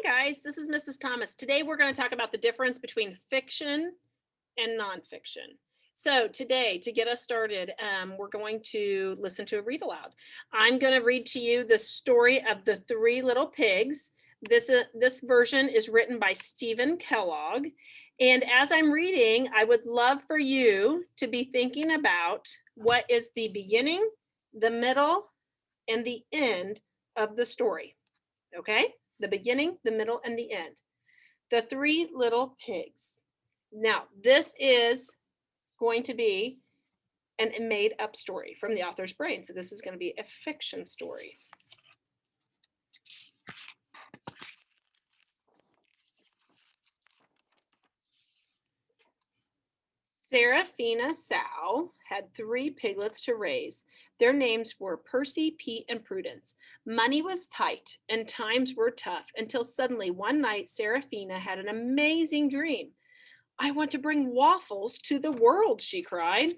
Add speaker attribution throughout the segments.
Speaker 1: guys, this is Mrs. Thomas. Today we're going to talk about the difference between fiction and nonfiction. So today, to get us started, we're going to listen to a read aloud. I'm going to read to you the story of the Three Little Pigs. This version is written by Stephen Kellogg. And as I'm reading, I would love for you to be thinking about what is the beginning, the middle, and the end of the story. Okay? The beginning, the middle, and the end. The Three Little Pigs. Now, this is going to be a made-up story from the author's brain. So this is going to be a fiction story. Seraphina Sow had 3 piglets to raise. Their names were Percy, Pete, and Prudence. Money was tight and times were tough until suddenly one night Seraphina had an amazing dream. "I want to bring waffles to the world," she cried.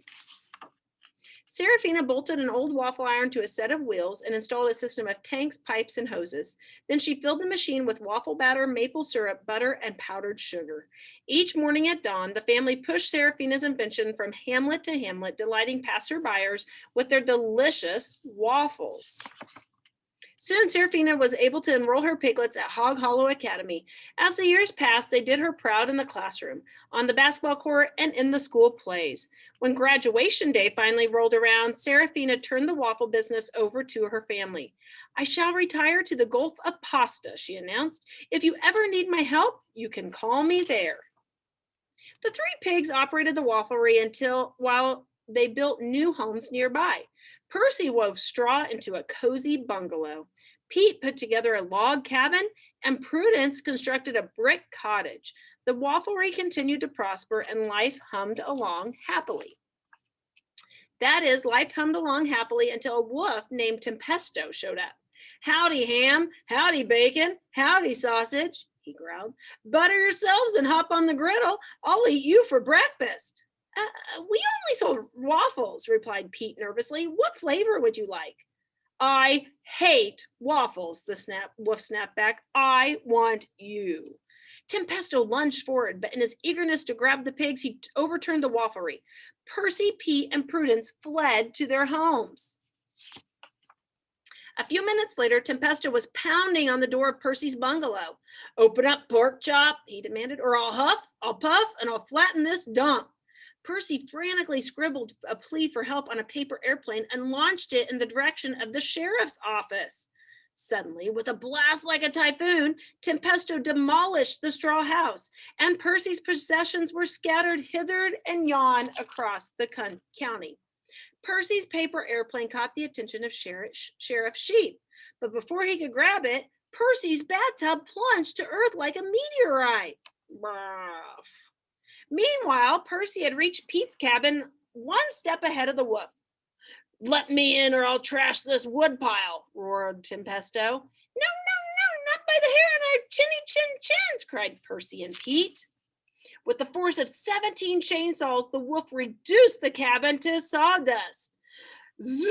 Speaker 1: Seraphina bolted an old waffle iron to a set of wheels and installed a system of tanks, pipes, and hoses. Then she filled the machine with waffle batter, maple syrup, butter, and powdered sugar. Each morning at dawn, the family pushed Seraphina's invention from hamlet to hamlet, delighting passerbyers with their delicious waffles. Soon, Seraphina was able to enroll her piglets at Hog Hollow Academy. As the years passed, they did her proud in the classroom, on the basketball court, and in the school plays. When graduation day finally rolled around, Seraphina turned the waffle business over to her family. "I shall retire to the Gulf of Pasta," she announced. "If you ever need my help, you can call me there." The 3 pigs operated the wafflery while they built new homes nearby. Percy wove straw into a cozy bungalow. Pete put together a log cabin, and Prudence constructed a brick cottage. The wafflery continued to prosper, and life hummed along happily. That is, life hummed along happily until a wolf named Tempesto showed up. "Howdy, ham. Howdy, bacon. Howdy, sausage," he growled. "Butter yourselves and hop on the griddle. I'll eat you for breakfast." We only sold waffles," replied Pete nervously. "What flavor would you like?" "I hate waffles," the wolf snapped back. "I want you." Tempesto lunged forward, but in his eagerness to grab the pigs, he overturned the wafflery. Percy, Pete, and Prudence fled to their homes. A few minutes later, Tempesto was pounding on the door of Percy's bungalow. "Open up, pork chop," he demanded, "or I'll huff, I'll puff, and I'll flatten this dump." Percy frantically scribbled a plea for help on a paper airplane and launched it in the direction of the sheriff's office. Suddenly, with a blast like a typhoon, Tempesto demolished the straw house, and Percy's possessions were scattered hither and yon across the county. Percy's paper airplane caught the attention of Sheriff Sheep, but before he could grab it, Percy's bathtub plunged to earth like a meteorite. Bruh. Meanwhile, Percy had reached Pete's cabin one step ahead of the wolf. "Let me in or I'll trash this woodpile," roared Tempesto. "No, no, no, not by the hair on our chinny chins," cried Percy and Pete. With the force of 17 chainsaws, the wolf reduced the cabin to sawdust. Zoo-ow!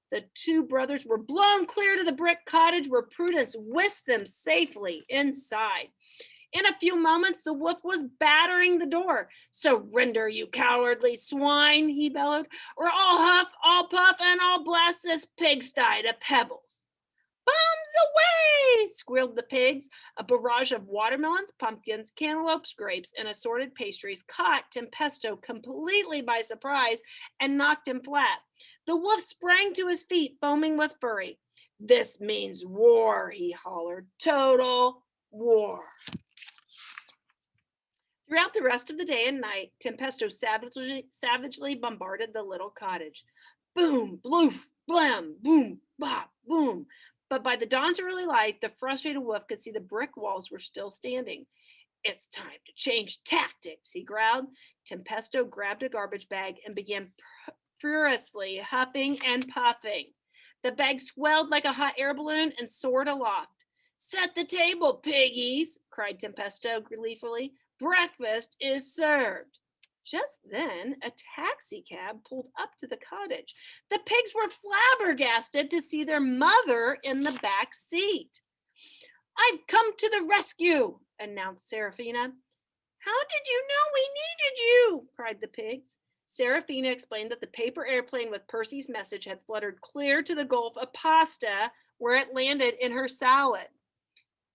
Speaker 1: The 2 brothers were blown clear to the brick cottage where Prudence whisked them safely inside. In a few moments, the wolf was battering the door. "Surrender, you cowardly swine," he bellowed, "or I'll huff, I'll puff, and I'll blast this pigsty to pebbles." "Bombs away!" squealed the pigs. A barrage of watermelons, pumpkins, cantaloupes, grapes, and assorted pastries caught Tempesto completely by surprise and knocked him flat. The wolf sprang to his feet, foaming with fury. "This means war," he hollered. "Total war." Throughout the rest of the day and night, Tempesto savagely bombarded the little cottage. Boom, bloof, blam, boom, bop, boom. But by the dawn's early light, the frustrated wolf could see the brick walls were still standing. "It's time to change tactics," he growled. Tempesto grabbed a garbage bag and began furiously huffing and puffing. The bag swelled like a hot air balloon and soared aloft. "Set the table, piggies," cried Tempesto gleefully. "Breakfast is served." Just then, a taxi cab pulled up to the cottage. The pigs were flabbergasted to see their mother in the back seat. "I've come to the rescue," announced Seraphina. "How did you know we needed you?" cried the pigs. Seraphina explained that the paper airplane with Percy's message had fluttered clear to the Gulf of Pasta, where it landed in her salad.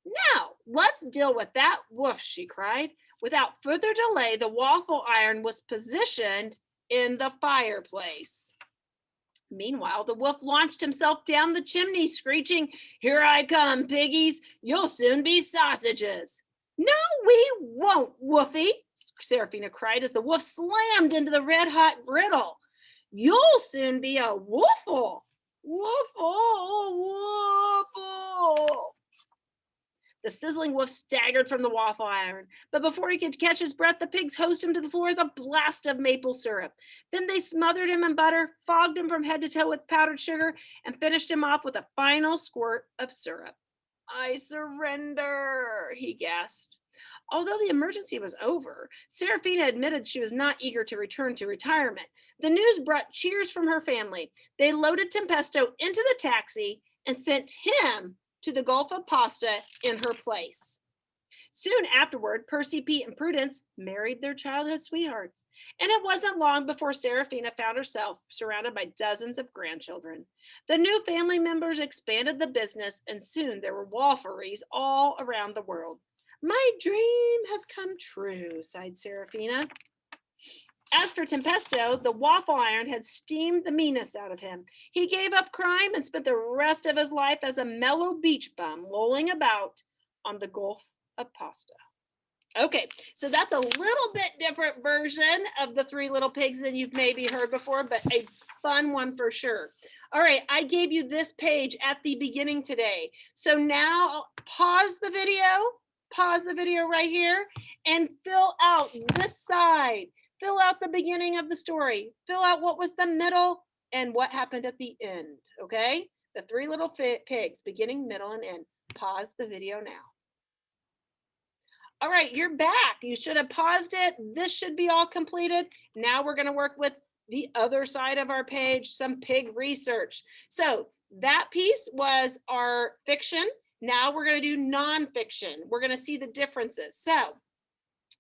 Speaker 1: "Now, let's deal with that woof," she cried. Without further delay, the waffle iron was positioned in the fireplace. Meanwhile, the wolf launched himself down the chimney, screeching, "Here I come, piggies. You'll soon be sausages." "No, we won't, Woofy," Seraphina cried as the wolf slammed into the red-hot griddle. "You'll soon be a woofle. Woofle, woofle." The sizzling wolf staggered from the waffle iron, but before he could catch his breath, the pigs hosed him to the floor with a blast of maple syrup. Then they smothered him in butter, fogged him from head to toe with powdered sugar, and finished him off with a final squirt of syrup. "I surrender," he gasped. Although the emergency was over, Seraphina admitted she was not eager to return to retirement. The news brought cheers from her family. They loaded Tempesto into the taxi and sent him to the Gulf of Pasta in her place. Soon afterward, Percy, Pete, and Prudence married their childhood sweethearts, and it wasn't long before Seraphina found herself surrounded by dozens of grandchildren. The new family members expanded the business, and soon there were waffleries all around the world. "My dream has come true," sighed Seraphina. As for Tempesto, the waffle iron had steamed the meanness out of him. He gave up crime and spent the rest of his life as a mellow beach bum, lolling about on the Gulf of Pasta. Okay, so that's a little bit different version of the Three Little Pigs than you've maybe heard before, but a fun one for sure. All right, I gave you this page at the beginning today. So now pause the video right here, and fill out this side. Fill out the beginning of the story. Fill out what was the middle and what happened at the end, okay? The Three Little Pigs, beginning, middle, and end. Pause the video now. All right, you're back. You should have paused it. This should be all completed. Now we're going to work with the other side of our page, some pig research. So that piece was our fiction. Now we're going to do nonfiction. We're going to see the differences. So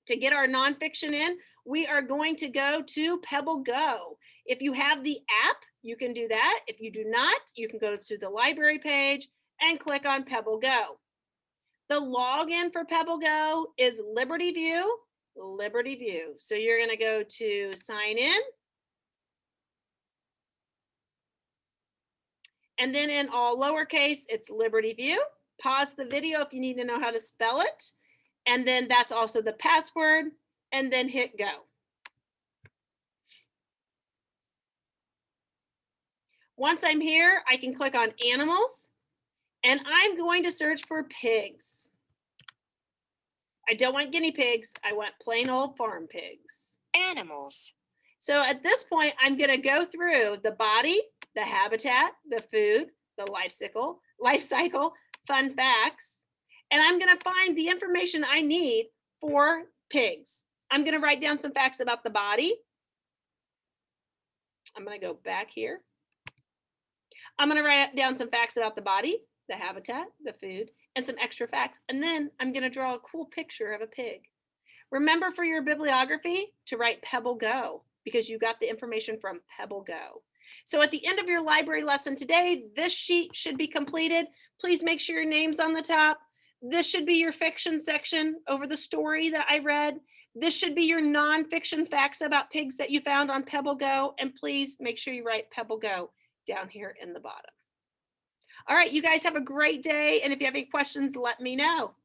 Speaker 1: to get our nonfiction in, we are going to go to Pebble Go. If you have the app, you can do that. If you do not, you can go to the library page and click on Pebble Go. The login for Pebble Go is Liberty View. So you're going to go to sign in. And then in all lowercase, it's Liberty View. Pause the video if you need to know how to spell it. And then that's also the password, and then hit go. Once I'm here, I can click on animals, and I'm going to search for pigs. I don't want guinea pigs. I want plain old farm pigs.
Speaker 2: Animals.
Speaker 1: So at this point, I'm going to go through the body, the habitat, the food, the life cycle, fun facts, and I'm going to find the information I need for pigs. I'm going to write down some facts about the body. I'm going to go back here. I'm going to write down some facts about the body, the habitat, the food, and some extra facts. And then I'm going to draw a cool picture of a pig. Remember for your bibliography to write Pebble Go because you got the information from Pebble Go. So at the end of your library lesson today, this sheet should be completed. Please make sure your name's on the top. This should be your fiction section over the story that I read. This should be your nonfiction facts about pigs that you found on Pebble Go. And please make sure you write Pebble Go down here in the bottom. All right, you guys have a great day. And if you have any questions, let me know.